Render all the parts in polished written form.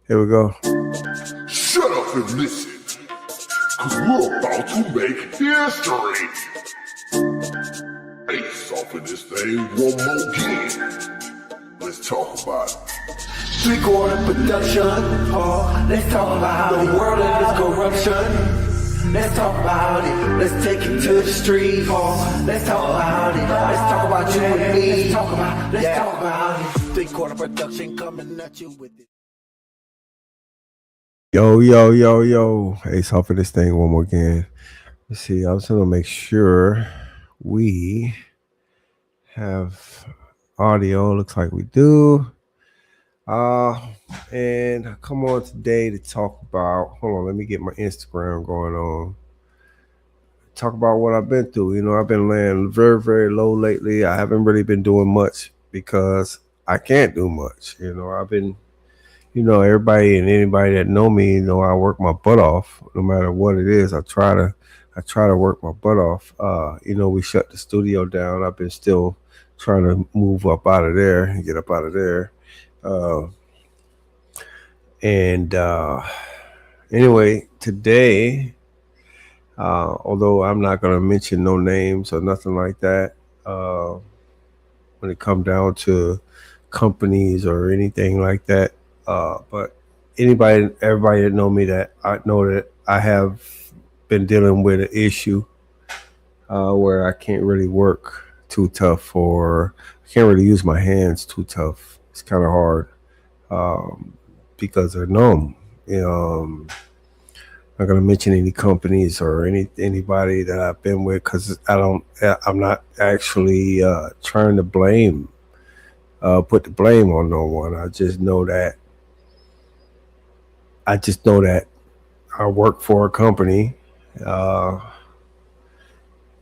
Here we go. Shut up and listen, cause we're about to make history. Face off in this thing one more again. Let's talk about it. Three-quarter production. Oh, let's talk about the world and its corruption. Let's talk about it. Let's take it to the street. Oh, let's talk about it. Let's talk about you and me. Let's talk about it. Three-quarter production coming at you with it. Yo. Ace off of this thing one more again. Let's see. I was going to make sure we have audio. Looks like we do. And I come on today to talk about, hold on, let me get my Instagram going on. Talk about what I've been through. You know, I've been laying very, very low lately. I haven't really been doing much because I can't do much. You know, I've been, everybody and anybody that know me, I work my butt off no matter what it is. I try to work my butt off. We shut the studio down. I've been still trying to move up out of there and get up out of there. Anyway, today, although I'm not going to mention no names or nothing like that, when it come down to companies or anything like that, but everybody that know me, that I know that I have been dealing with an issue where I can't really work too tough, or I can't really use my hands too tough. It's kind of hard because they're numb. I'm not going to mention any companies or anybody that I've been with, because I'm not actually trying to put the blame on no one. I just know that I work for a company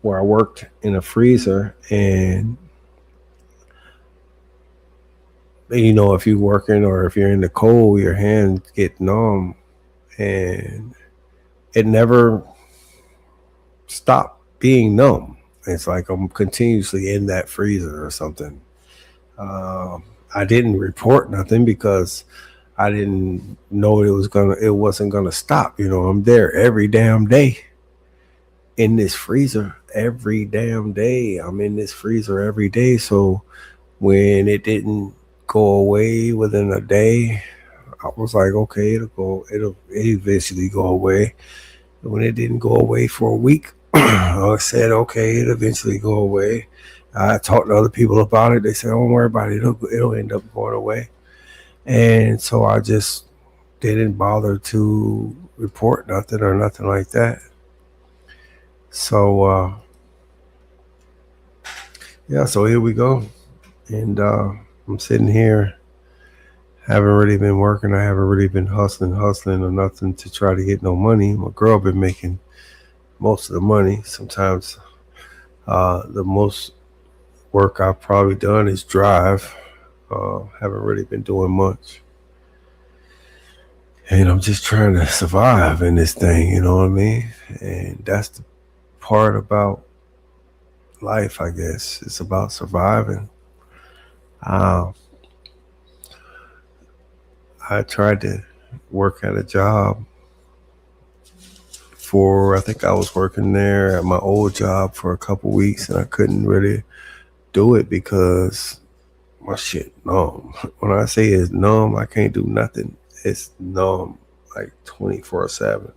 where I worked in a freezer, and if you're working or if you're in the cold, your hands get numb, and it never stopped being numb. It's like I'm continuously in that freezer or something. I didn't report nothing because I didn't know it wasn't gonna stop. I'm there every damn day in this freezer every damn day. I'm in this freezer every day. So when it didn't go away within a day, I was like, okay, it'll eventually go away. And when it didn't go away for a week, I said, okay, it'll eventually go away. I talked to other people about it. They said, don't worry about it. It'll end up going away. And so I just didn't bother to report nothing or nothing like that. So, so here we go. And I'm sitting here, haven't really been working. I haven't really been hustling or nothing to try to get no money. My girl been making most of the money. Sometimes the most work I've probably done is drive. Haven't really been doing much. And I'm just trying to survive in this thing, you know what I mean? And that's the part about life, I guess. It's about surviving. I tried to work at a job I think I was working there at my old job for a couple weeks, and I couldn't really do it because my shit numb. When I say it's numb, I can't do nothing. It's numb, like 24/7.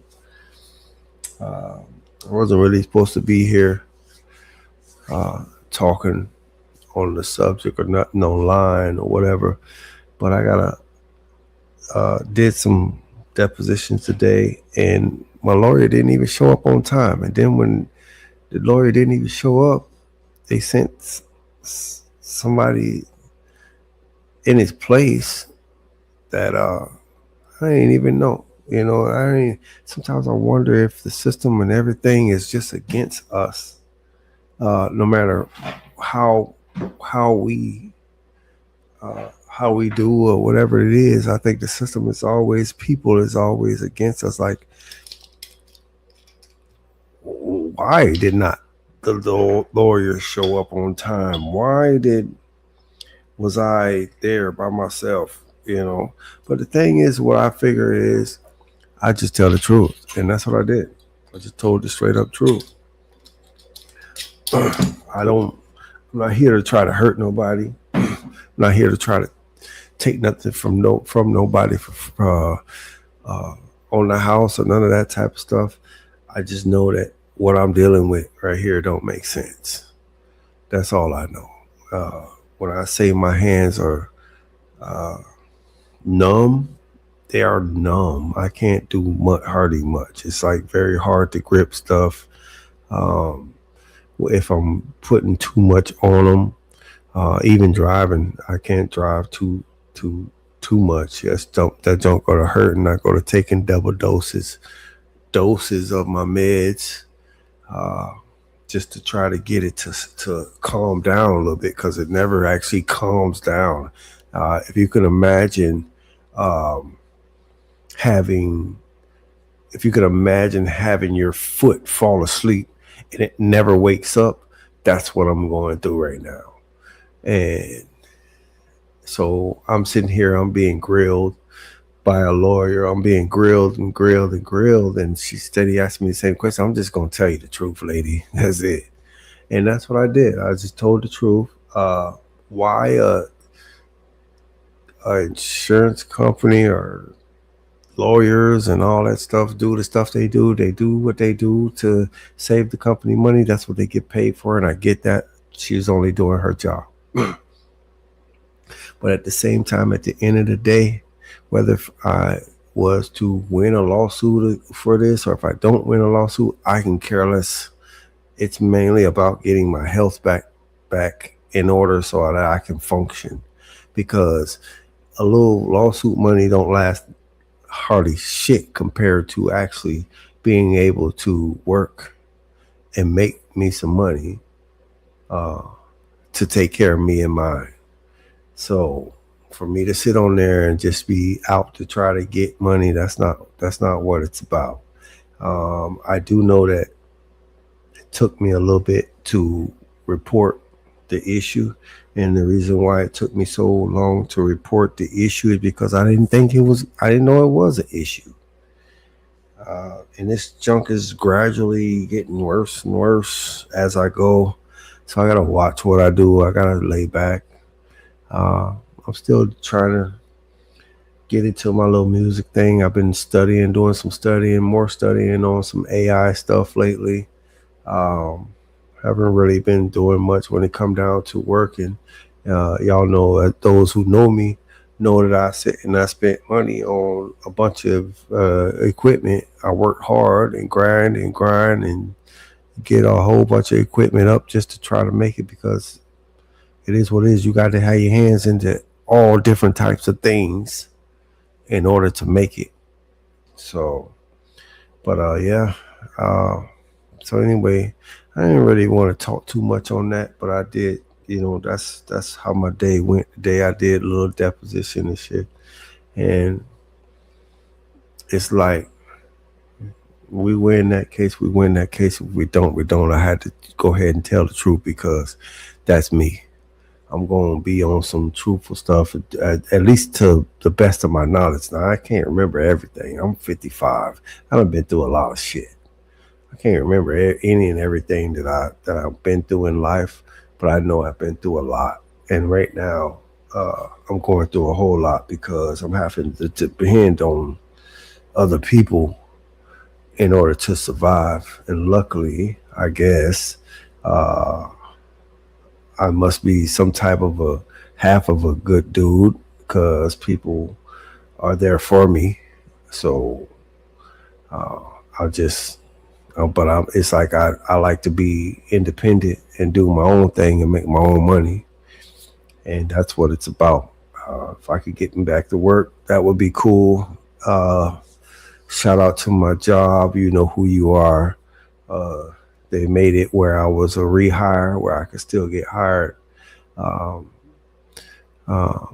I wasn't really supposed to be here talking on the subject or nothing online or whatever, but I did some depositions today, and my lawyer didn't even show up on time. And then when the lawyer didn't even show up, they sent somebody in his place that I didn't even know. Sometimes I wonder if the system and everything is just against us. No matter how we do or whatever it is, I think the system is always against us. Like, why did not the lawyer show up on time? Why was I there by myself you know. But the thing is, what I figure is, I just tell the truth, and that's what I did. I just told the straight up truth. I don't. I'm not here to try to hurt nobody. I'm not here to try to take nothing from nobody on the house or none of that type of stuff. I just know that what I'm dealing with right here don't make sense. That's all I know. When I say my hands are numb, they are numb. I can't do much, hardly much. It's like very hard to grip stuff. Um, if I'm putting too much on them, even driving, I can't drive too much. Yes, don't go to hurting. I go to taking double doses of my meds, uh, just to try to get it to calm down a little bit because it never actually calms down. If you can imagine um, having, if you could imagine having your foot fall asleep and it never wakes up, that's what I'm going through right now. And so I'm sitting here, I'm being grilled by a lawyer. I'm being grilled and grilled and grilled. And she steady asking me the same question. I'm just going to tell you the truth, lady. That's it. And that's what I did. I just told the truth. Why a insurance company or lawyers and all that stuff do the stuff they do? They do what they do to save the company money. That's what they get paid for. And I get that. She's only doing her job. But at the same time, at the end of the day, whether if I was to win a lawsuit for this or if I don't win a lawsuit, I can care less. It's mainly about getting my health back in order so that I can function. Because a little lawsuit money don't last hardly shit compared to actually being able to work and make me some money uh, to take care of me and mine. So for me to sit on there and just be out to try to get money, that's not what it's about. I do know that it took me a little bit to report the issue, and the reason why it took me so long to report the issue is because I didn't know it was an issue. And this junk is gradually getting worse and worse as I go. So I gotta watch what I do. I gotta lay back. Uh, I'm still trying to get into my little music thing. I've been studying, doing some studying, more studying on some AI stuff lately. Um, haven't really been doing much when it come down to working. Y'all know those who know me know that I sit and I spent money on a bunch of equipment. I worked hard and grind and get a whole bunch of equipment up just to try to make it because it is what it is. You got to have your hands into all different types of things in order to make it. So, but yeah. Uh, so anyway, I didn't really want to talk too much on that, but I did. That's how my day went. Today I did a little deposition and shit, and it's like we win that case. We win that case. If we don't, we don't. I had to go ahead and tell the truth because that's me. I'm going to be on some truthful stuff, at least to the best of my knowledge. Now, I can't remember everything. I'm 55. I've been through a lot of shit. I can't remember any and everything that I've been through in life, but I know I've been through a lot. And right now, I'm going through a whole lot because I'm having to depend on other people in order to survive. And luckily, I guess, uh, I must be some type of a half of a good dude because people are there for me. So uh, I'll just, but it's like I like to be independent and do my own thing and make my own money. And that's what it's about. If I could get me back to work, that would be cool. Uh, Shout out to my job. You know who you are. Uh, they made it where I was a rehire, where I could still get hired. Um, uh,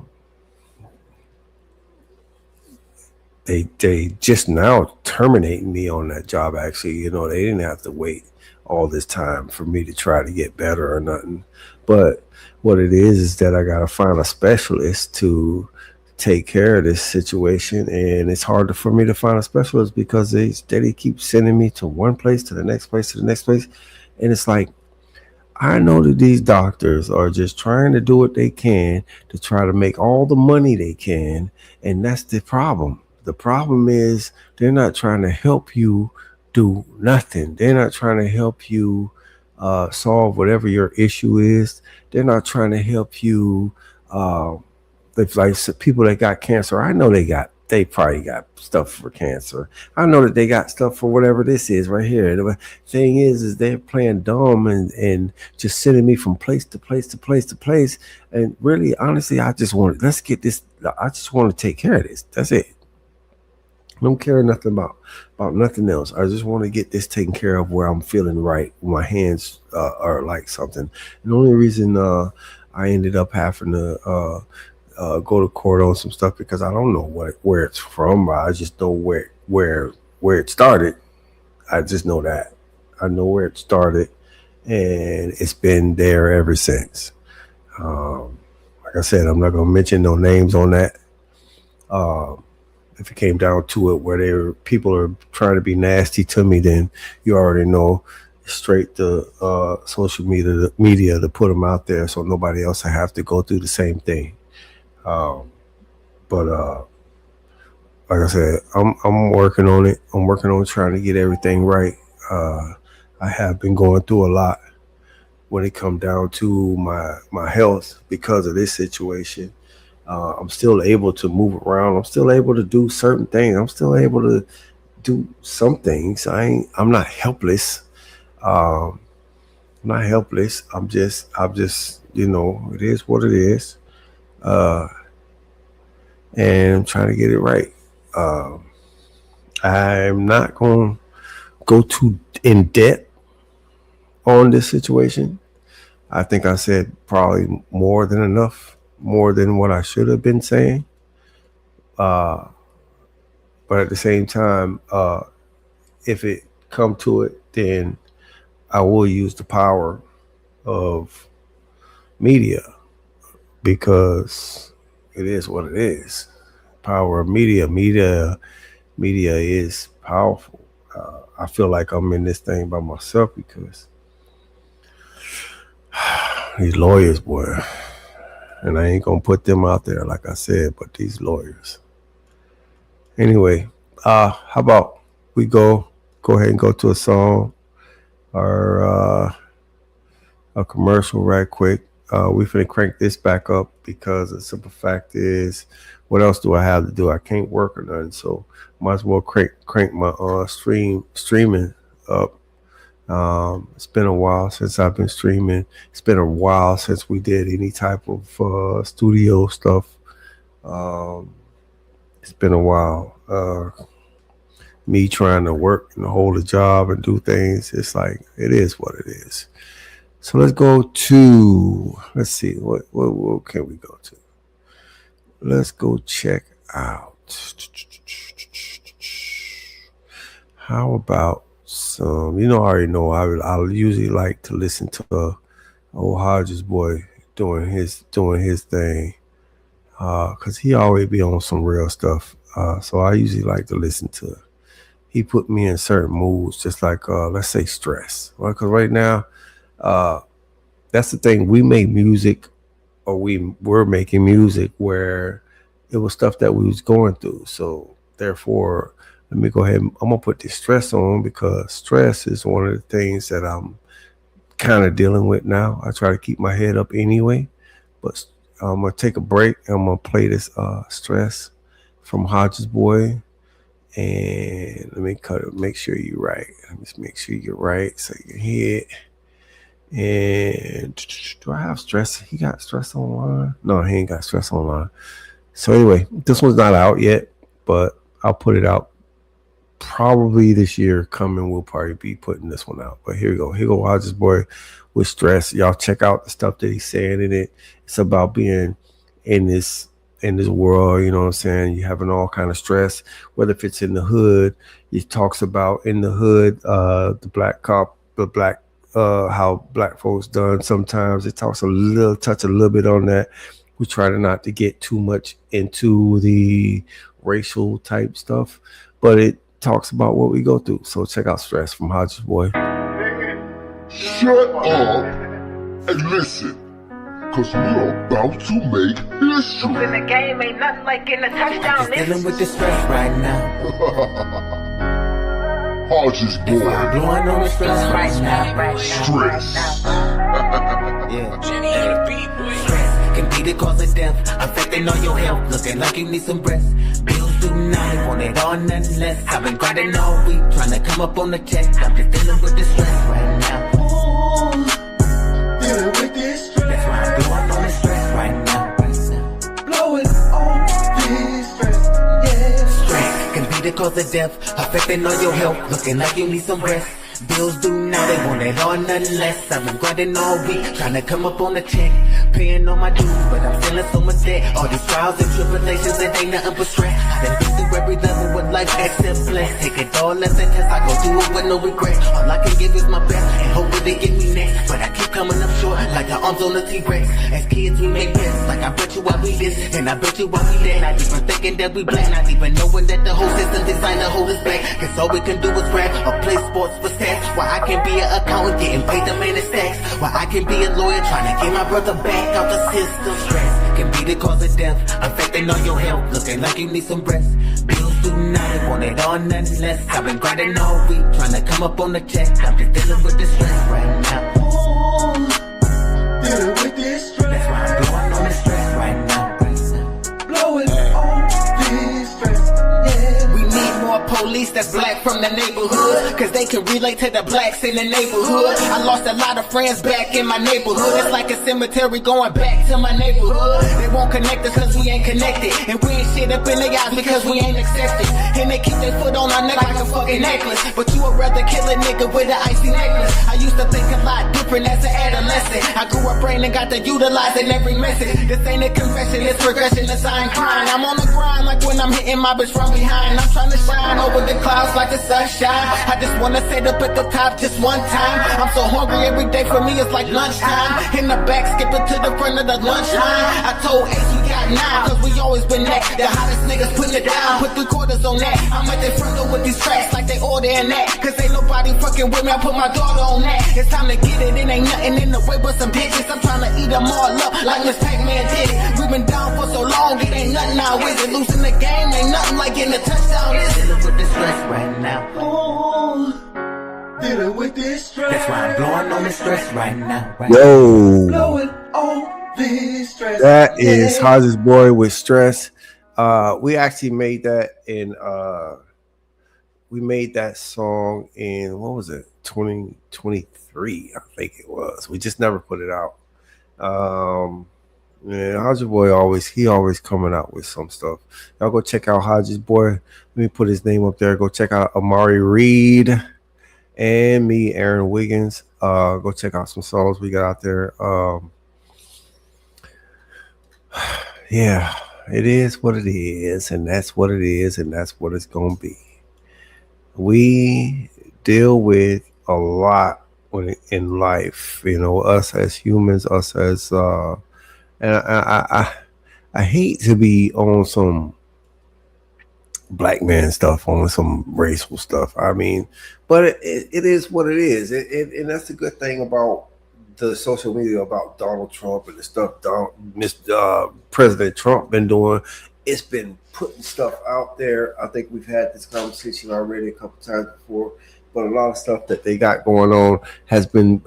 they just now terminating me on that job. Actually, they didn't have to wait all this time for me to try to get better or nothing. But what it is that I gotta find a specialist to take care of this situation, and it's hard for me to find a specialist because they steady keep sending me to one place, to the next place, to the next place, and it's like I know that these doctors are just trying to do what they can to try to make all the money they can, and that's the problem. The problem is they're not trying to help you do nothing. They're not trying to help you solve whatever your issue is. They're not trying to help you. Uh, if like people that got cancer, I know they probably got stuff for cancer. I know that they got stuff for whatever this is right here. The thing is they're playing dumb and just sending me from place to place to place to place. And really, honestly, I just want let's get this. I just want to take care of this. That's it. I don't care nothing about nothing else. I just want to get this taken care of where I'm feeling right. My hands are like something. And the only reason I ended up having to go to court on some stuff because I don't know where it's from. I just know where it started. I just know that. I know where it started, and it's been there ever since. Um, like I said, I'm not gonna mention no names on that. Um, if it came down to it, where people are trying to be nasty to me, then you already know straight to social media to put them out there, so nobody else will have to go through the same thing. Um, but like I said, I'm working on it. I'm working on trying to get everything right. Uh, I have been going through a lot when it come down to my health because of this situation. I'm still able to move around. I'm still able to do certain things. I'm still able to do some things. I'm not helpless. Um, I'm not helpless. I'm just it is what it is. Uh, and I'm trying to get it right. Um, I'm not going to go too in depth on this situation. I think I said probably more than enough, more than what I should have been saying. Uh, but at the same time, if it come to it, then I will use the power of media because it is what it is. Power of media is powerful. I feel like I'm in this thing by myself because these lawyers, boy, and I ain't gonna put them out there like I said, but these lawyers. Anyway, how about we go ahead and go to a song or a commercial right quick. We finna crank this back up because the simple fact is, what else do I have to do? I can't work or nothing, so might as well crank my streaming up. It's been a while since I've been streaming. It's been a while since we did any type of studio stuff. Um, it's been a while. Me trying to work and hold a job and do things. It's like it is what it is. So let's see what can we go to? Let's go check out. How about some? I already know I usually like to listen to old Hodges boy doing his thing, cause he always be on some real stuff. So I usually like to listen to. He put me in certain moods, just like let's say stress. Well, cause right now, uh, that's the thing. We make music, or we were making music where it was stuff that we was going through. So therefore, let me go ahead. I'm gonna put this stress on because stress is one of the things that I'm kind of dealing with now. I try to keep my head up anyway, but I'm gonna take a break. And I'm gonna play this stress from Hodges Boy, and let me cut it. Make sure you're right. Let me just make sure you're right so you can hear it. And do I have stress? He got stress online? No, he ain't got stress online. So anyway, this one's not out yet, but I'll put it out probably this year coming. We'll probably be putting this one out. But here we go. Here go Hodges Boy with stress. Y'all check out the stuff that he's saying in it. It's about being in this world, you know what I'm saying? You having all kind of stress, whether if it's in the hood. He talks about in the hood, the black cop, the how black folks done sometimes. It talks touch a little bit on that. We try to not to get too much into the racial type stuff, but it talks about what we go through. So check out Stress from Hodges Boy. Shut up and listen, cause we're about to make history. In the game ain't nothing like getting a touchdown. Dealing with the stress right now. Hodges Boy, Blowing on the stress right now. stress. Yeah. Stress can be the cause of death, affecting all your health. Looking like you need some rest. Bills do not want it all, nothing less. I've been grinding all week, trying to come up on the check. I'm just dealing with the stress right now. Dealing with this stress. That's why I'm blowing on the stress right now. Blowing on this stress. Yeah. Stress can be the cause of death, affecting all your health. Looking like you need some rest. Bills do now, they want it all, nothing less. I've been grinding all week, trying to come up on the check. Paying all my dues, but I'm feeling so much debt. All these trials and tribulations, it ain't nothing but stress. I done been through every level with life except blessed. Take it all as a test, I go through it with no regret. All I can give is my best, and hope that they get me next. But I keep coming up short, like the arms on a T-Rex. As kids, we make bets, like I bet you I be this, and I bet you I be that. Not even thinking that we black, not even knowing that the whole system designed to hold us back. Cause all we can do is rap, or play sports for stats. Why I can be an accountant, getting paid the man in stacks. Why I can be a lawyer, trying to get my brother back out the system. Stress can be the cause of death, affecting all your health. Looking like you need some rest. Bills do not want it all, nothing less. I've been grinding all week, trying to come up on the check. I'm just dealing with the stress right now. Dealing with this stress. That's why I'm blowing on the stress right now. Blowing on this stress. Yeah. We need more police that's black from the neighborhood, cause they can relate to the blacks in the neighborhood. I lost a lot of friends back in my neighborhood. It's like a cemetery going back to my neighborhood. They won't connect us cause we ain't connected, and we ain't shit up in their eyes because we ain't accepted. And they keep their foot on our neck like a fucking necklace, but you would rather kill a nigga with an icy necklace. I used to think a lot different as an adolescent. I grew up brain and got to utilizing every message. This ain't a confession, it's progression, it's I ain't crying. I'm on the grind like when I'm hitting my bitch from behind. I'm trying to shine over the clouds like the sunshine. I just wanna sit up at the top just one time. I'm so hungry every day, for me it's like lunchtime. In the back, skipping to the front of the lunch line. I told Ace we got 9, cause we always been that. The hottest niggas putting it down, put 3/4 on that. I'm at the front door with these tracks like they ordering that. Cause ain't nobody fucking with me, I put my daughter on that. It's time to get it, it ain't nothing in the way but some digits. I'm trying to eat them all up like Miss Pac-Man did it. We been down for so long, it ain't nothing now, is it? Losing the game ain't nothing like getting a touchdown, is it? Dealing with the stress right now. Ooh, dealing with this stress. That's why I'm blowing on the stress right now. Right Yo, blowing on this stress. that is Hodges Boy with Stress. We actually made that in we made that song in, what was it, 2023, I think it was. We just never put it out. Yeah, Hodges Boy always coming out with some stuff. Y'all go check out Hodges Boy. Let me put his name up there. Go check out Amari Reed and me, Airon Wiggins. Go check out some songs we got out there. Yeah, it is what it is, and that's what it is, and that's what it's gonna be. We deal with a lot in life, you know, us as humans, us as and I hate to be on some black man stuff, on some racial stuff. I mean, but it is what it is, and that's the good thing about the social media, about Donald Trump and the stuff President Trump been doing. It's been putting stuff out there. I think we've had this conversation already a couple times before, but a lot of stuff that they got going on has been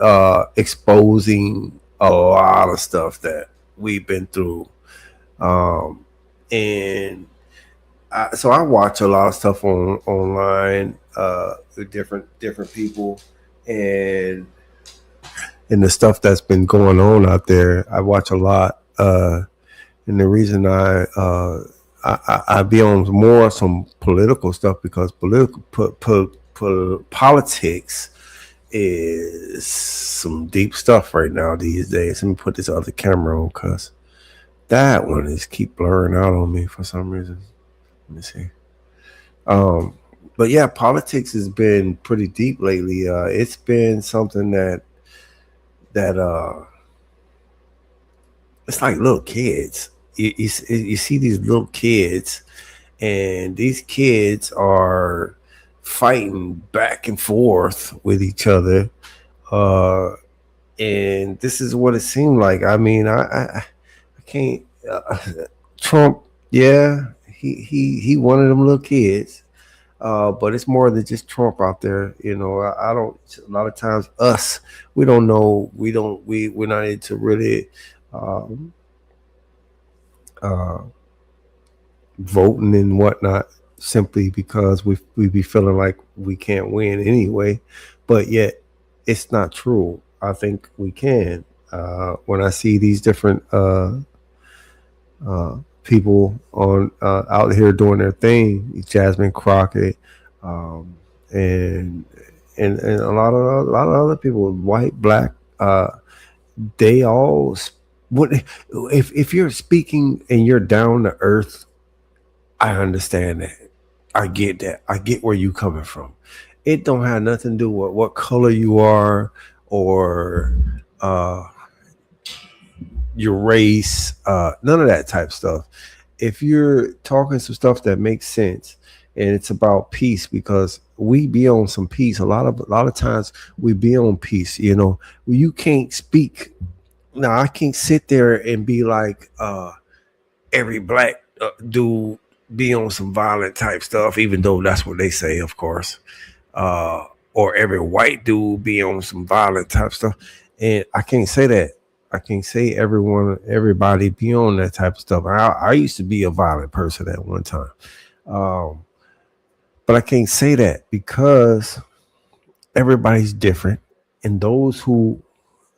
exposing a lot of stuff that we've been through. And so I watch a lot of stuff online with different people, and the stuff that's been going on out there. I watch a lot, and the reason I be on more some political stuff, because politics is some deep stuff right now these days. Let me put this other camera on, because that one is keep blurring out on me for some reason. Let me see. But yeah, politics has been pretty deep lately. It's been something that it's like little kids. You see these little kids, and these kids are fighting back and forth with each other. Uh, and this is what it seemed like. I mean, I can't. Trump, yeah, he one of them little kids. But it's more than just Trump out there. I don't. A lot of times, we don't know. We're not into really um, uh, voting and whatnot, simply because we be feeling like we can't win anyway. But yet, it's not true. I think we can. When I see these different people on out here doing their thing, Jasmine Crockett, um, and and a lot of other people, white, black, they all. What if you're speaking and you're down to earth? I understand that. I get that. I get where you coming from. It don't have nothing to do with what color you are or uh, your race. None of that type stuff. If you're talking some stuff that makes sense and it's about peace, because we be on some peace. A lot of times we be on peace. You can't speak. Now I can't sit there and be like every black dude be on some violent type stuff, even though that's what they say, of course. Or every white dude be on some violent type stuff, and I can't say that. I can't say everybody be on that type of stuff. I used to be a violent person at one time, um, but I can't say that because everybody's different, and those who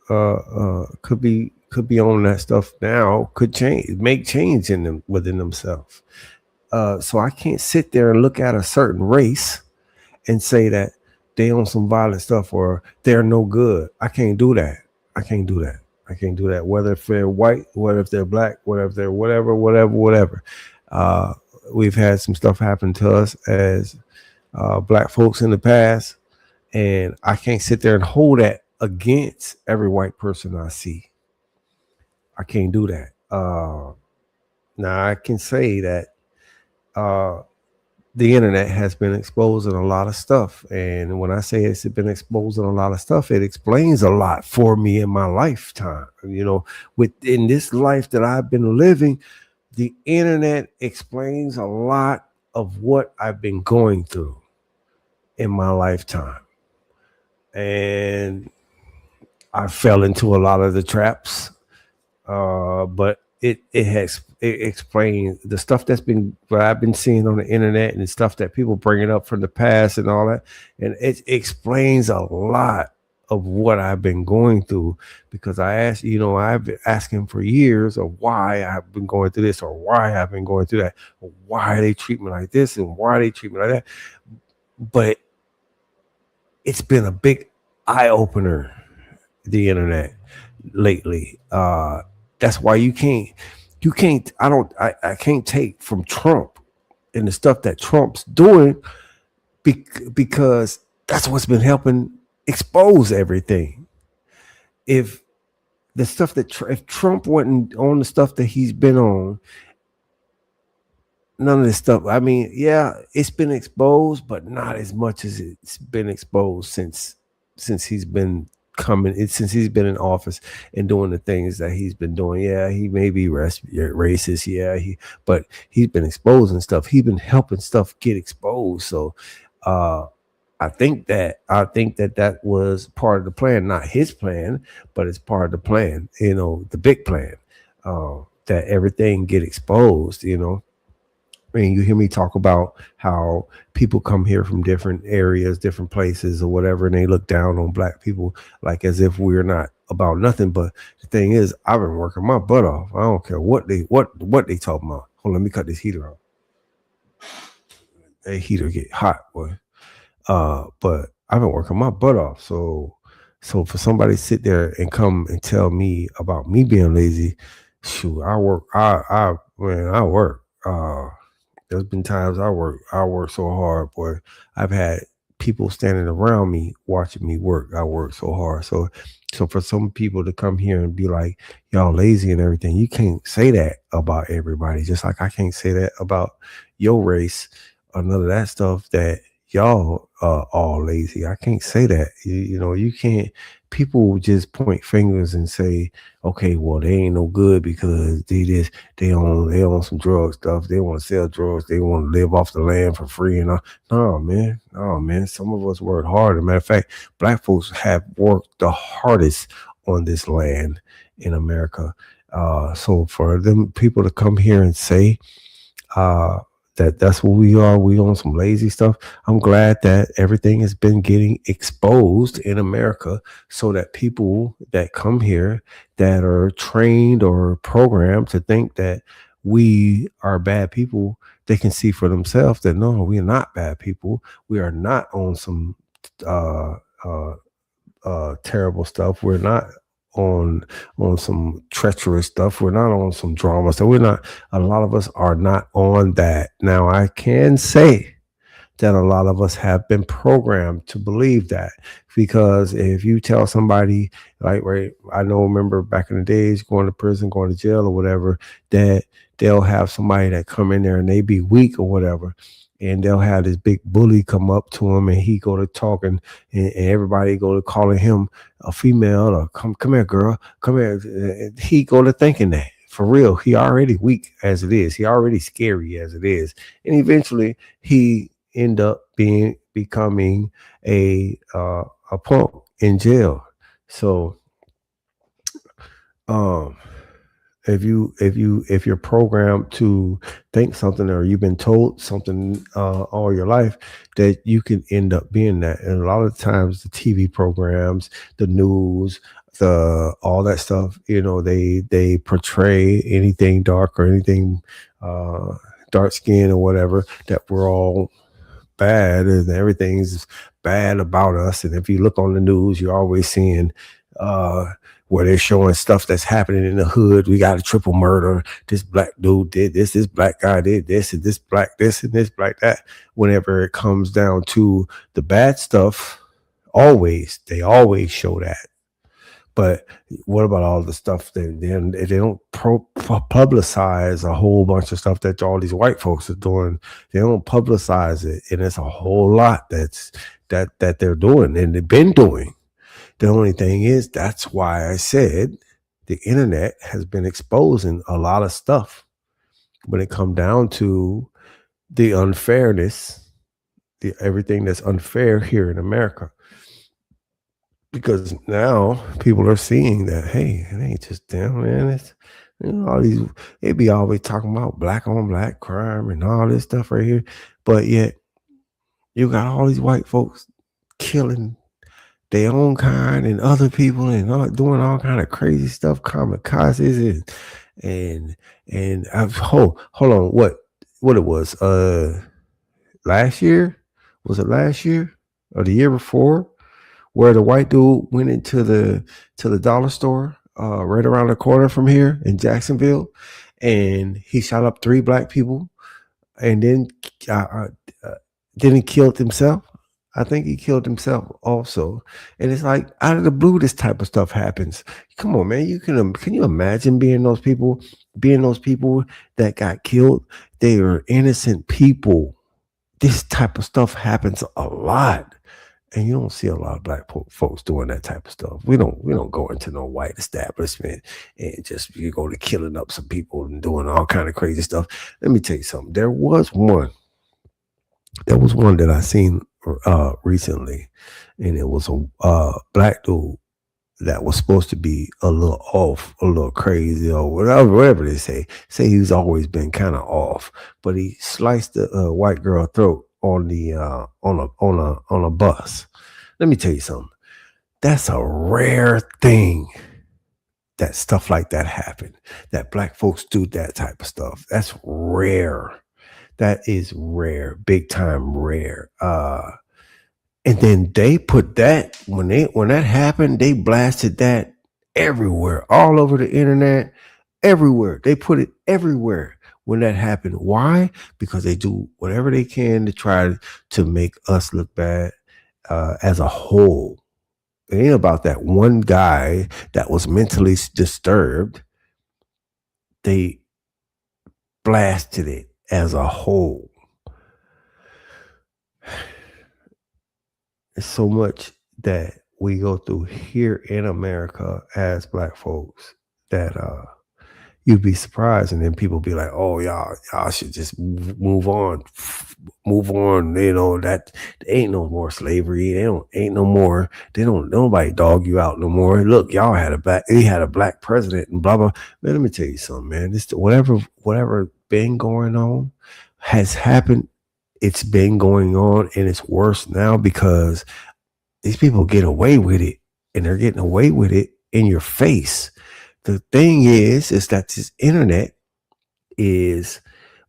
could be on that stuff now could make change in them within themselves. So I can't sit there and look at a certain race and say that they on some violent stuff or they're no good. I can't do that. I can't do that. I can't do that. Whether if they're white, whether if they're black, whether if they're whatever. Uh, we've had some stuff happen to us as black folks in the past, and I can't sit there and hold that against every white person I see. I can't do that. Now I can say that uh, the internet has been exposing a lot of stuff. And when I say it's been exposing a lot of stuff, it explains a lot for me in my lifetime. Within this life that I've been living, the internet explains a lot of what I've been going through in my lifetime. And I fell into a lot of the traps, but it explains the stuff that's been what I've been seeing on the internet and the stuff that people bringing up from the past and all that, and it explains a lot of what I've been going through because I've been asking for years of why I've been going through this or why I've been going through that, or why they treat me like this and why they treat me like that, but it's been a big eye opener, the internet lately. That's why I can't take from Trump and the stuff that Trump's doing because that's what's been helping expose everything. If the stuff if Trump wasn't on the stuff that he's been on, none of this stuff. I mean, yeah, it's been exposed, but not as much as it's been exposed since he's been since he's been in office and doing the things that he's been doing. Yeah, he may be racist. Yeah, but he's been exposing stuff. He's been helping stuff get exposed. So, uh, I think that was part of the plan, not his plan, but it's part of the plan. The big plan, that everything get exposed. I mean, you hear me talk about how people come here from different areas, different places, or whatever, and they look down on black people like as if we're not about nothing. But the thing is, I've been working my butt off. I don't care what they talking about. Hold on, let me cut this heater off. That heater get hot, boy. But I've been working my butt off. So for somebody to sit there and come and tell me about me being lazy, shoot, I work. I work. There's been times I work so hard, boy. I've had people standing around me watching me work. I work so hard. So for some people to come here and be like, y'all lazy and everything, you can't say that about everybody. Just like I can't say that about your race or none of that stuff that y'all all lazy. I can't say that. You know, you can't. People just point fingers and say, okay, well, they ain't no good because they own some drug stuff. They want to sell drugs. They want to live off the land for free. And no, man, no, man. Some of us work hard. As a matter of fact, black folks have worked the hardest on this land in America. So for them people to come here and say uh, that's what we are. We on some lazy stuff. I'm glad that everything has been getting exposed in America so that people that come here that are trained or programmed to think that we are bad people, they can see for themselves that no, we are not bad people. We are not on some uh, uh, terrible stuff. We're not on some treacherous stuff. We're not on some drama. So we're not. A lot of us are not on that. Now I can say that a lot of us have been programmed to believe that because if you tell somebody like right, I know remember back in the days going to prison, going to jail or whatever, that they'll have somebody that come in there and they be weak or whatever. And they'll have this big bully come up to him and he go to talking and everybody go to calling him a female or come here girl, come here. He go to thinking that for real. He already weak as it is. He already scary as it is. And eventually he end up becoming a punk in jail. So um if you're programmed to think something or you've been told something all your life that you can end up being that. And a lot of times the TV programs, the news, the all that stuff, they portray anything dark or anything uh dark skin or whatever, that we're all bad and everything's bad about us. And if you look on the news, you're always seeing uh where they're showing stuff that's happening in the hood. We got a triple murder. This black dude did this black guy did this, and this black that. Whenever it comes down to the bad stuff, they always show that. But what about all the stuff that then they don't publicize a whole bunch of stuff that all these white folks are doing? They don't publicize it, and it's a whole lot that they're doing and they've been doing. The only thing is that's why I said the internet has been exposing a lot of stuff when it come down to the unfairness, everything that's unfair here in America. Because now people are seeing that, hey, it ain't just them, man. It's all these they be always talking about black on black crime and all this stuff right here. But yet you got all these white folks killing their own kind and other people and doing all kind of crazy stuff, kamikazes and I've hold on, what it was last year? Was it last year or the year before? Where the white dude went into the dollar store right around the corner from here in Jacksonville, and he shot up 3 black people, and uh, uh, then he killed himself. I think he killed himself also, and it's like out of the blue, this type of stuff happens. Come on, man, can you imagine being those people that got killed? They are innocent people. This type of stuff happens a lot. And you don't see a lot of black folks doing that type of stuff. We don't go into no white establishment and just you go to killing up some people and doing all kind of crazy stuff. Let me tell you something. There was one that I seen recently, and it was a black dude that was supposed to be a little off, a little crazy, or whatever they say. Say he's always been kind of off, but he sliced the white girl throat on the on a bus. Let me tell you something. That's a rare thing that stuff like that happen. That black folks do that type of stuff. That's rare. That is rare, big time rare. And then they put that when that happened, they blasted that everywhere, all over the internet, everywhere. They put it everywhere when that happened. Why? Because they do whatever they can to try to make us look bad. as a whole. It ain't about that one guy that was mentally disturbed. They blasted it as a whole. There's so much that we go through here in America as black folks that you'd be surprised, and then people be like, "Oh, y'all should just move on, move on." You know that there ain't no more slavery. Ain't no more. Nobody dog you out no more. Look, he had a black president, and blah blah. Man, let me tell you something, man. This whatever been going on has happened. It's been going on, and it's worse now because these people get away with it, and they're getting away with it in your face. The thing is that this internet is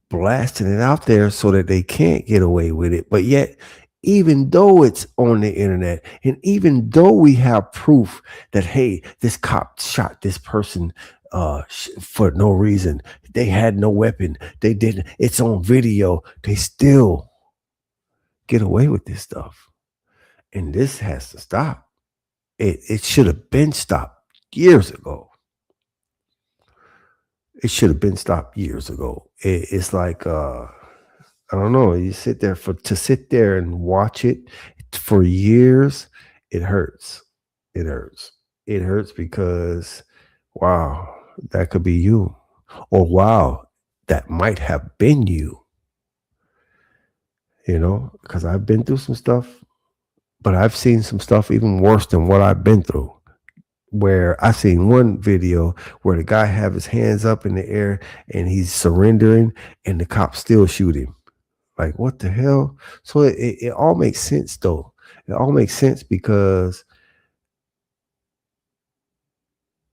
blasting it out there so that they can't get away with it. But yet, even though it's on the internet, and even though we have proof that, hey, this cop shot this person for no reason, they had no weapon, they didn't, it's on video, they still get away with this stuff. And this has to stop. It should have been stopped years ago. It should have been stopped years ago. It's like I don't know. You sit there and watch it for years. It hurts. It hurts. It hurts because wow, that could be you, or wow, that might have been you. You know, because I've been through some stuff, but I've seen some stuff even worse than what I've been through. Where I seen one video where the guy have his hands up in the air and he's surrendering, and the cops still shoot him. Like, what the hell? So it all makes sense though. It all makes sense because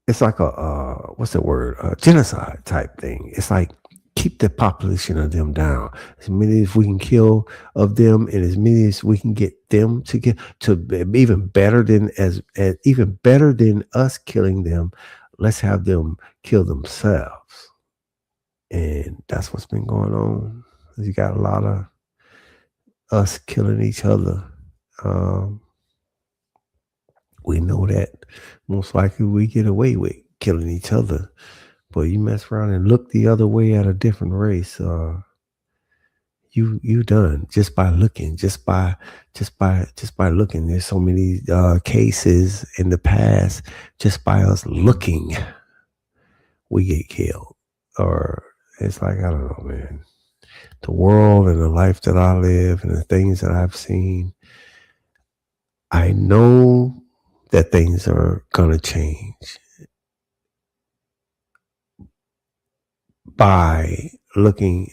it's like a what's the word? A genocide type thing. It's like keep the population of them down. As many as we can kill of them, and as many as we can get them to get to be even better than even better than us killing them. Let's have them kill themselves, and that's what's been going on. You got a lot of us killing each other. We know that most likely we get away with killing each other. But you mess around and look the other way at a different race, you done just by looking, just by looking. There's so many cases in the past just by us looking, we get killed. Or it's like, I don't know, man. The world and the life that I live and the things that I've seen, I know that things are gonna change. By looking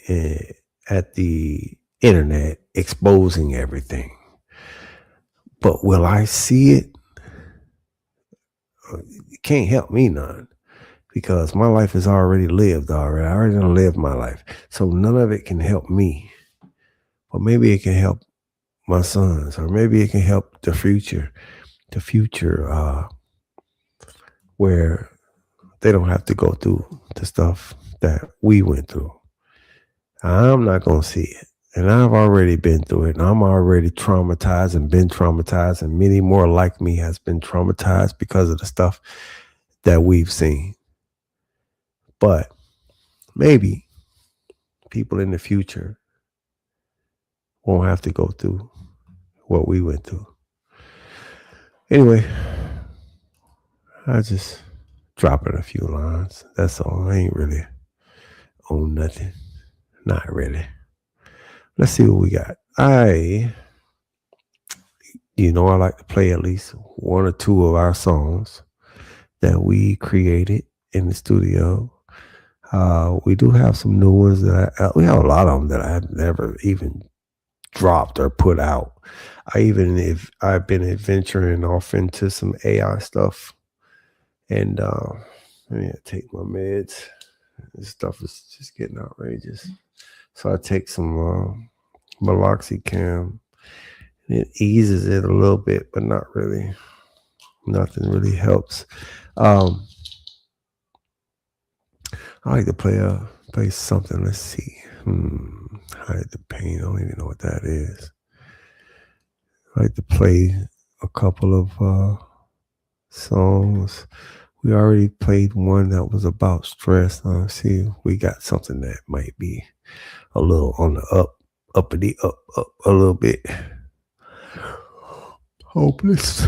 at the internet exposing everything. But will I see it? You can't help me none, because my life is already lived already. I already done lived my life. So none of it can help me. Or maybe it can help my sons, or maybe it can help the future where they don't have to go through the stuff that we went through. I'm not going to see it. And I've already been through it. And I'm already traumatized and been traumatized. And many more like me has been traumatized because of the stuff that we've seen. But maybe people in the future won't have to go through what we went through. Anyway, I just dropping a few lines. That's all. I ain't really on nothing. Not really. Let's see what we got. I like to play at least one or two of our songs that we created in the studio. We do have some new ones that we have a lot of them that I have never even dropped or put out. If I've been adventuring off into some AI stuff, and let me take my meds. This stuff is just getting outrageous. So I take some meloxicam. It eases it a little bit, but not really. Nothing really helps. I like to play something. Let's see. Hide the pain. I don't even know what that is. I like to play a couple of songs. We already played one that was about stress. See, we got something that might be a little on the uppity up a little bit. Hopeless.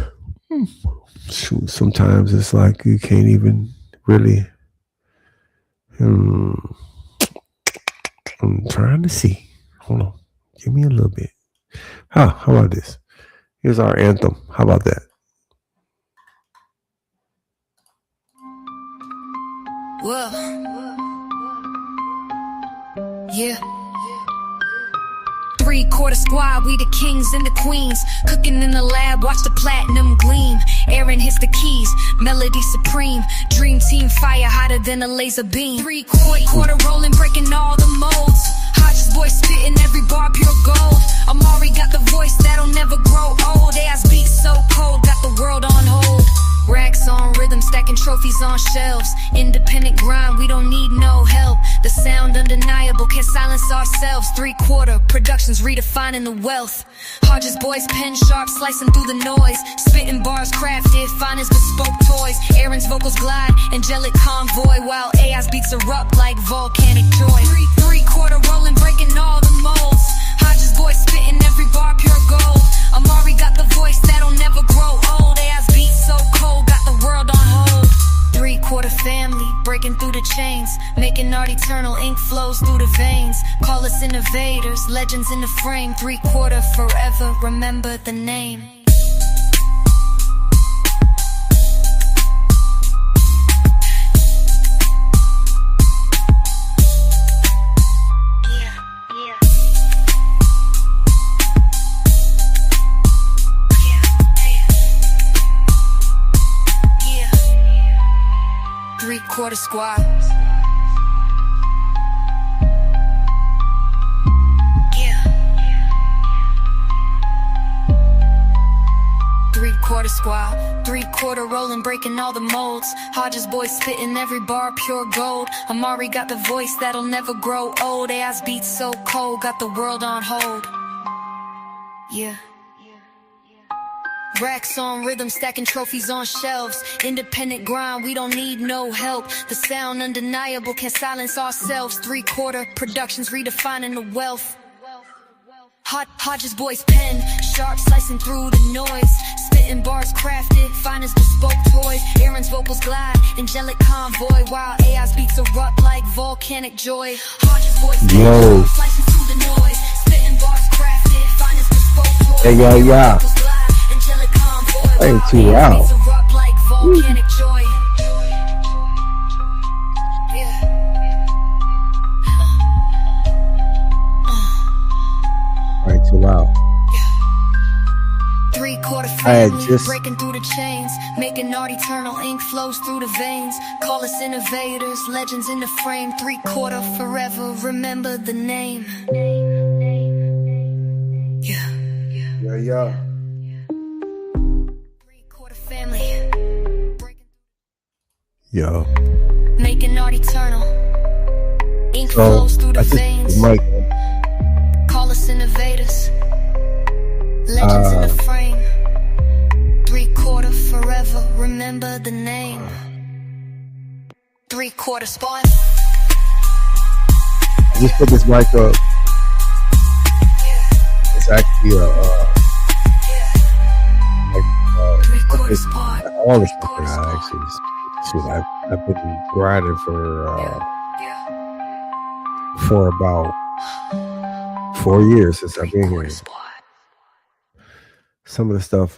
Shoot, sometimes it's like you can't even really. I'm trying to see. Hold on. Give me a little bit. How about this? Here's our anthem. How about that? Whoa. Yeah. 3/4 squad, we the kings and the queens. Cooking in the lab, watch the platinum gleam. Airon hits the keys, melody supreme. Dream team fire hotter than a laser beam. 3/4 rolling, breaking all the molds. Hodges boy spitting every bar, pure gold. Amari got the voice that'll never grow old. AI's beat so cold, got the world on hold. Racks on rhythm, stacking trophies on shelves. Independent grind, we don't need no help. The sound undeniable, can't silence ourselves. 3/4 productions redefining the wealth. Hodges boys pen sharp, slicing through the noise. Spitting bars crafted, finest bespoke toys. Airon's vocals glide, angelic convoy. While AI's beats erupt like volcanic joy. 3/4 rolling, breaking all the molds. Hodges boys spitting every bar, pure gold. Amari got the voice that'll never grow old. AI's beat so cold, got the world on hold. 3/4 family, breaking through the chains. Making art eternal, ink flows through the veins. Call us innovators, legends in the frame. 3/4 forever, remember the name. Quarter squad. Yeah. 3/4 squad. 3/4 rolling, breaking all the molds. Hodges boys spitting every bar, pure gold. Amari got the voice that'll never grow old. AI's beats so cold, got the world on hold. Yeah. Racks on rhythm, stacking trophies on shelves. Independent grind, we don't need no help. The sound undeniable, can't silence ourselves. 3/4 productions redefining the wealth. Hodges boys pen, sharp slicing through the noise. Spitting bars crafted, finest bespoke toys. Airon's vocals glide, angelic convoy. While AI's beats erupt like volcanic joy. Hodges boys pen, slicing through the noise. Spitting bars crafted, finest bespoke toys. Hey, yeah. Ain't too loud. Ain't too loud. 3/4 I had family, just breaking through the chains. Making art eternal, ink flows through the veins. Call us innovators, legends in the frame. 3/4 forever, remember the name. Yeah. Yeah. Yo. Making art eternal. Ink flows through the veins. Call us innovators. Legends in the frame. 3/4 forever. Remember the name. 3/4 spot. Just put this mic up. It's actually all the stuff that I actually. Shoot, I've been grinding for about 4 years since I've been here. Some of the stuff,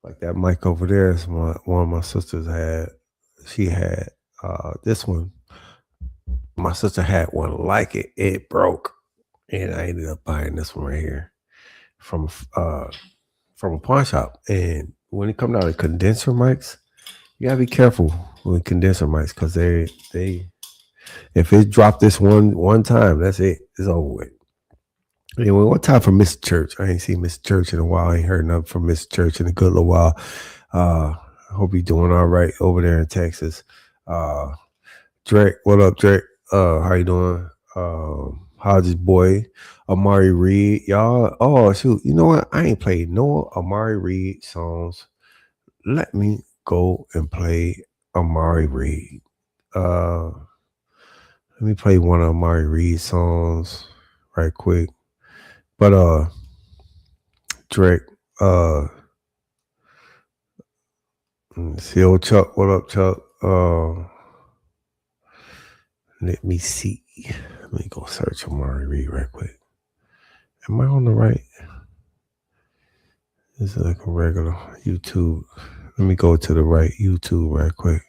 like that mic over there, is one of my sisters had. She had this one. My sister had one like it. It broke, and I ended up buying this one right here from a pawn shop. And when it comes out of condenser mics, you gotta be careful with condenser mics because they if it dropped this one time, that's it. It's over with. Anyway, one time for Miss Church. I ain't seen Miss Church in a while. I ain't heard nothing from Miss Church in a good little while. I hope you're doing all right over there in Texas. Drake, what up, Drake? How you doing? Hodges boy, Amari Reed. Y'all, oh shoot. You know what? I ain't played no Amari Reed songs. Let me go and play Amari Reed. Let me play one of Amari Reed songs right quick. But Drake, see old Chuck, what up, Chuck? Let me see. Let me go search Amari Reed right quick. Am I on the right? This is like a regular YouTube. Let me go to the right YouTube right quick.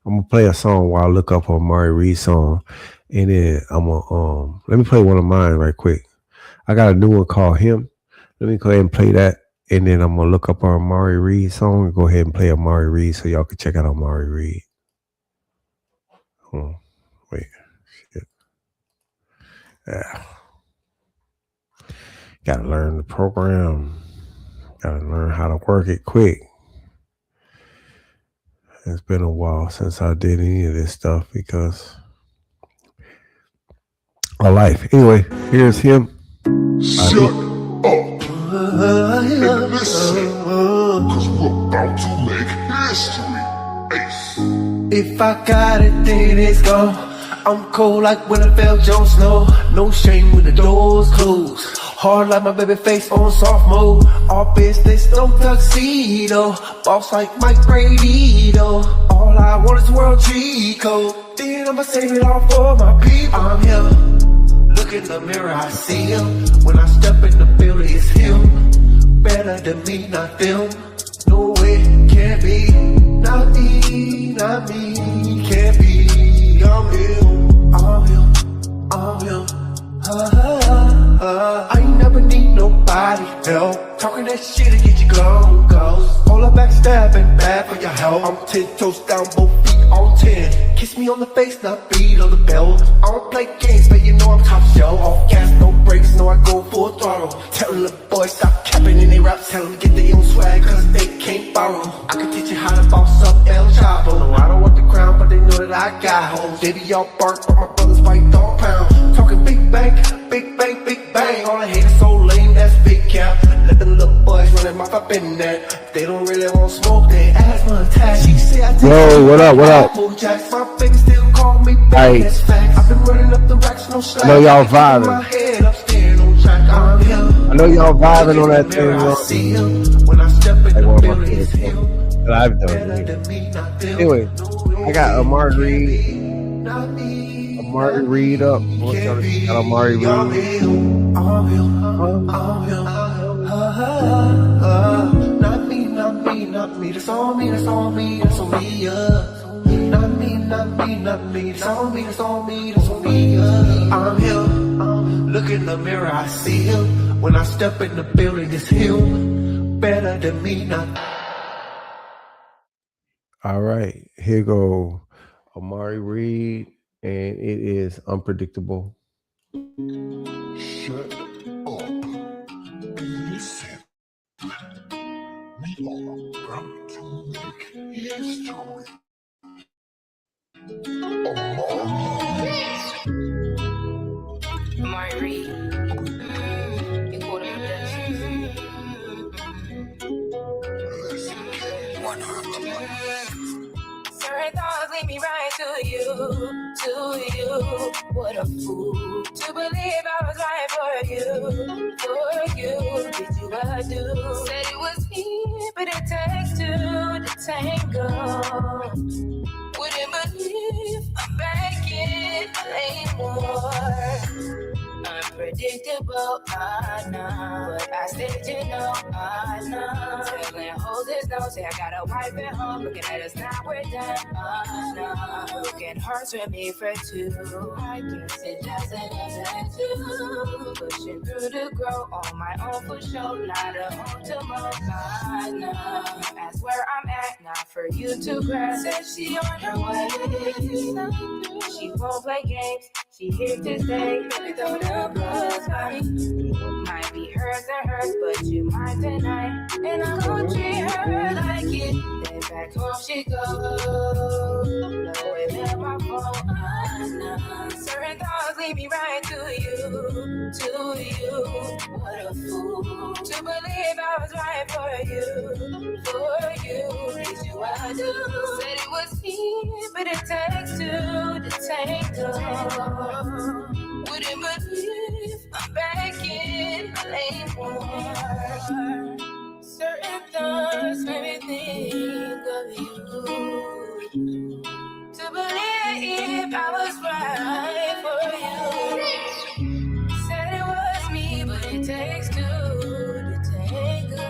I'm gonna play a song while I look up Amari Reed song, and then I'm gonna let me play one of mine right quick. I got a new one called Him. Let me go ahead and play that, and then I'm gonna look up our Amari Reed song and go ahead and play Amari Reed so y'all can check out Amari Reed. Hold on. Wait. Shit. Yeah. Gotta learn the program. Gotta learn how to work it quick. It's been a while since I did any of this stuff because of life. Anyway, here's Him. Shut up and listen, cause we're about to make history. Ace. If I got it, then it's gone. I'm cold like when I fell Jon Snow. No shame when the doors close. Hard like my baby face on soft mode. All business, no tuxedo. Boss like Mike Brady, though. All I want is world cheat code. Then I'ma save it all for my people. I'm here. Look in the mirror, I see him. When I step in the building, it's him. Better than me, not them. No way, can't be. Not me, not me. Can't be. I'm him. I'm him. I'm him. I ain't never need nobody help. Talking that shit to get you gone, goes. All the backstabbing, bad for your health. I'm 10 toes down, both feet on 10. Kiss me on the face, not beat on the belt. I don't play games, but you know I'm top shelf. Off gas, no brakes, no I go full throttle. Tell the boys stop capping in they raps. Tell them to get their own swag, cause they can't borrow. I can teach you how to boss up El Chapo. No, I don't want the crown, but they know that I got hoes. Baby, y'all bark, but my brothers fight dog pound. Talking big bank, big bang, big bang. All I hate is so lame, that's big cap. Let them little boys run them off up in that. They don't really want smoke, they asthma attack. She say I take Yo, what up, what up? Jacks. My baby still call me baby, that's fact. I've been running up the racks, no slack. I know y'all vibing. My head up, staring on track. I'm him. I know y'all vibing on that thing. I see him. When I step in the building, it's him. That I've done. Anyway, I got Amari Reed. Amari Reed up. Got Amari Reed. Not me, not me, not me. That's all me, that's all me, that's all me, yeah. Not me, not me, not me. That's all me, that's all me, that's all me, yeah. I'm him. Look in the mirror, I see him. When I step in the building, it's him. Better than me, not. All right, here go Amari Reed, and it is Unpredictable. Shut up and listen. We are about to make history. Amari Reed. You called him production. Certain thoughts lead me right to you. What a fool to believe I was right for you. Did you do? Said it was me, but it takes two to tango. Wouldn't believe I'm back in anymore. Unpredictable, I know. But I still to know, I know. Telling hoes is no, say I got a wife at home. Looking at us now, we're done, I know. Broken hearts with me for two. I guess it doesn't affect you. Pushing through to grow on my own for sure. Not a home tomorrow, I know. That's where I'm at, not for you to grab. Said she on her way. She won't play games. She here to stay. Baby, throw the buzz by me. Might be hers or hers, but you mine tonight. And I'm gonna treat her like it. Then back home she goes. No way, let my phone. Certain thoughts lead me right to you. What a fool to believe I was right for you. Did you I do? Said it was me, but it takes two to tango. Wouldn't believe I'm back in my lane more. Certain thoughts made me think of you. To believe I was right for you. Said it was me, but it takes two to tango.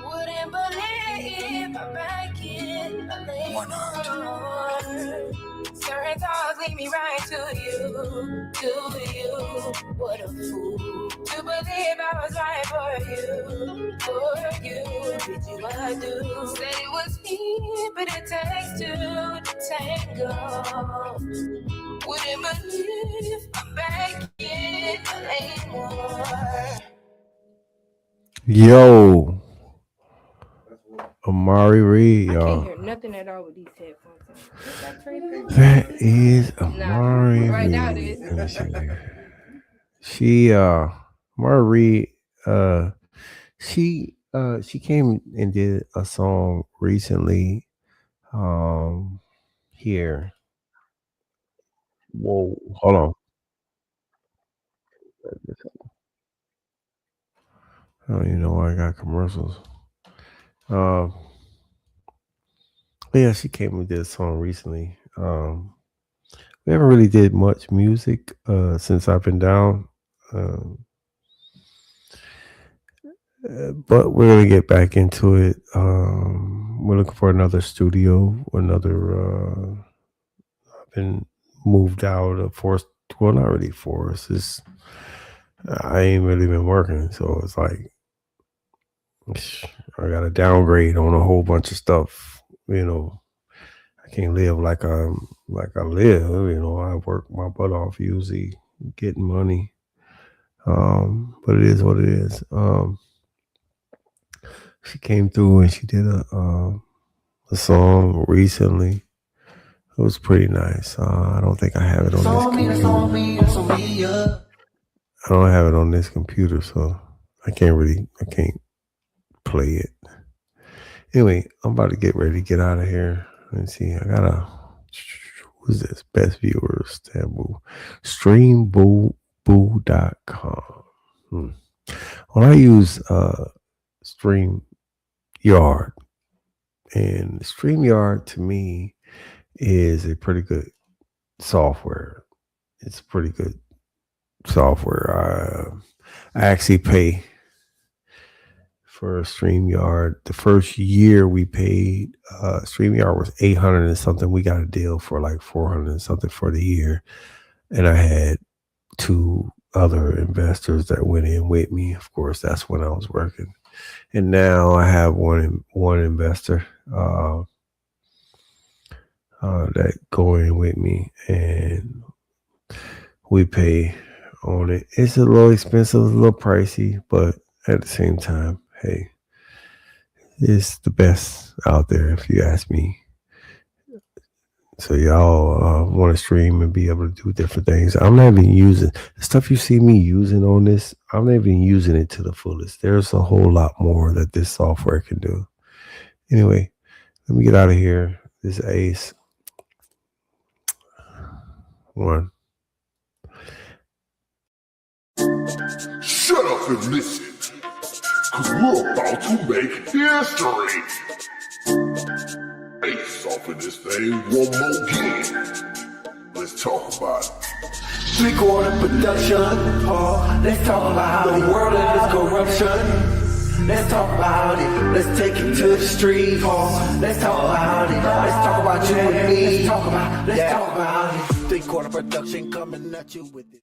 Wouldn't believe I'm back in my lane more. Certain thoughts lead me right to you. What a fool to believe I was right for you. Did you I do? Said it was me, but it takes two to tango. Wouldn't believe I'm back in my lane more. Yo, Amari Reed, I y'all. can't hear nothing at all with these headphones on. Is that crazy? That is Amari Nah, right now it Reed. is. Let me see. She Amari Reed, she came and did a song recently here. Whoa, hold on. I don't even know why I got commercials. Yeah, she came and did a song recently. We haven't really did much music since I've been down. But we're gonna get back into it. We're looking for another studio, I've been moved out of Forest. Well, not really Forest. I ain't really been working, so it's like I got to downgrade on a whole bunch of stuff. I can't live like I live. I work my butt off usually getting money. But it is what it is. She came through and she did a song recently. It was pretty nice. I don't think I have it on this computer. I don't have it on this computer, so I can't play it. Anyway, I'm about to get ready to get out of here. Let's see. I gotta. Who's this? Best viewers. Taboo. Streamboo.com. Well, I use StreamYard, and StreamYard to me is a pretty good software. It's pretty good software. I actually pay for StreamYard. The first year we paid, StreamYard was $800 and something. We got a deal for like $400 and something for the year. And I had two other investors that went in with me. Of course, that's when I was working. And now I have one investor that go in with me, and we pay on it. It's a little expensive, a little pricey, but at the same time, hey, it's the best out there if you ask me. So y'all want to stream and be able to do different things. I'm not even using the stuff you see me using on this. I'm not even using it to the fullest. There's a whole lot more that this software can do. Anyway, let me get out of here. This Ace. One. Shut up and listen, cause we're about to make history. Ace off of this thing one more again. Let's talk about it. 3/4 production. Oh, let's talk about the world and its corruption. Let's talk about it. Let's take it to the street. Oh, let's talk about it. Let's talk about you and me. Let's talk about it. 3/4 production coming at you with it.